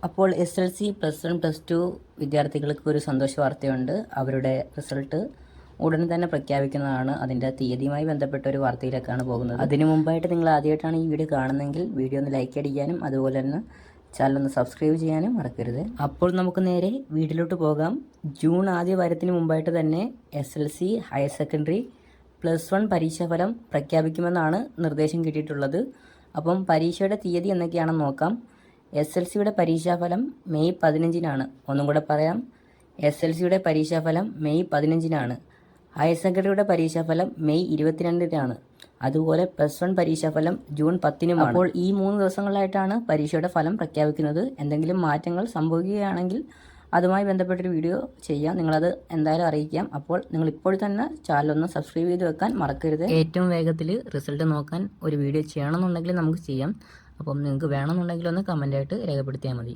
അപ്പോൾ SLC +1 +2 വിദ്യാർത്ഥികൾക്ക് ഒരു സന്തോഷ വാർത്തയുണ്ട്. അവരുടെ റിസൾട്ട് ഉടൻ തന്നെ പ്രഖ്യാപിക്കുന്നതാണ്. അതിൻ്റെ തീയതിയുമായി ബന്ധപ്പെട്ട ഒരു വാർത്തയിലേക്കാണ് പോകുന്നത്. അതിനു മുമ്പായിട്ട് നിങ്ങൾ ആദ്യമായിട്ടാണ് ഈ വീഡിയോ കാണുന്നതെങ്കിൽ വീഡിയോ ഒന്ന് ലൈക്ക് അടിക്കാനും അതുപോലെ തന്നെ ചാനൽ ഒന്ന് സബ്സ്ക്രൈബ് ചെയ്യാനും മറക്കരുത്. അപ്പോൾ നമുക്ക് നേരെ വീഡിയോയിലോട്ട് പോകാം. ജൂൺ ആദ്യ വാരത്തിന് മുമ്പായിട്ട് തന്നെ SLC ഹയർ സെക്കൻഡറി +1 പരീക്ഷാഫലം പ്രഖ്യാപിക്കുമെന്നാണ് നിർദ്ദേശം കിട്ടിയിട്ടുള്ളത്. അപ്പം പരീക്ഷയുടെ തീയതി എന്നൊക്കെയാണെന്ന് നോക്കാം. SLCയുടെ പരീക്ഷാഫലം മെയ് 15-നാണ്. ഒന്നും കൂടെ പറയാം, SLCയുടെ പരീക്ഷാഫലം മെയ് 15-നാണ്. ഹയർ സെക്കൻഡറിയുടെ പരീക്ഷാഫലം മെയ് 22-നാണ്. അതുപോലെ +1 പരീക്ഷാഫലം ജൂൺ 10-നുമാണ്. അപ്പോൾ ഈ 3 ദിവസങ്ങളിലായിട്ടാണ് പരീക്ഷയുടെ ഫലം പ്രഖ്യാപിക്കുന്നത്. എന്തെങ്കിലും മാറ്റങ്ങൾ സംഭവിക്കുകയാണെങ്കിൽ അതുമായി ബന്ധപ്പെട്ടൊരു വീഡിയോ ചെയ്യാം. നിങ്ങളത് എന്തായാലും അറിയിക്കാം. അപ്പോൾ നിങ്ങൾ ഇപ്പോൾ തന്നെ ചാനലൊന്ന് സബ്സ്ക്രൈബ് ചെയ്ത് വെക്കാൻ മറക്കരുത്. ഏറ്റവും വേഗത്തിൽ റിസൾട്ട് നോക്കാൻ ഒരു വീഡിയോ ചെയ്യണമെന്നുണ്ടെങ്കിൽ നമുക്ക് ചെയ്യാം. അപ്പം നിങ്ങൾക്ക് വേണമെന്നുണ്ടെങ്കിൽ ഒന്ന് കമൻ്റായിട്ട് രേഖപ്പെടുത്തിയാൽ മതി.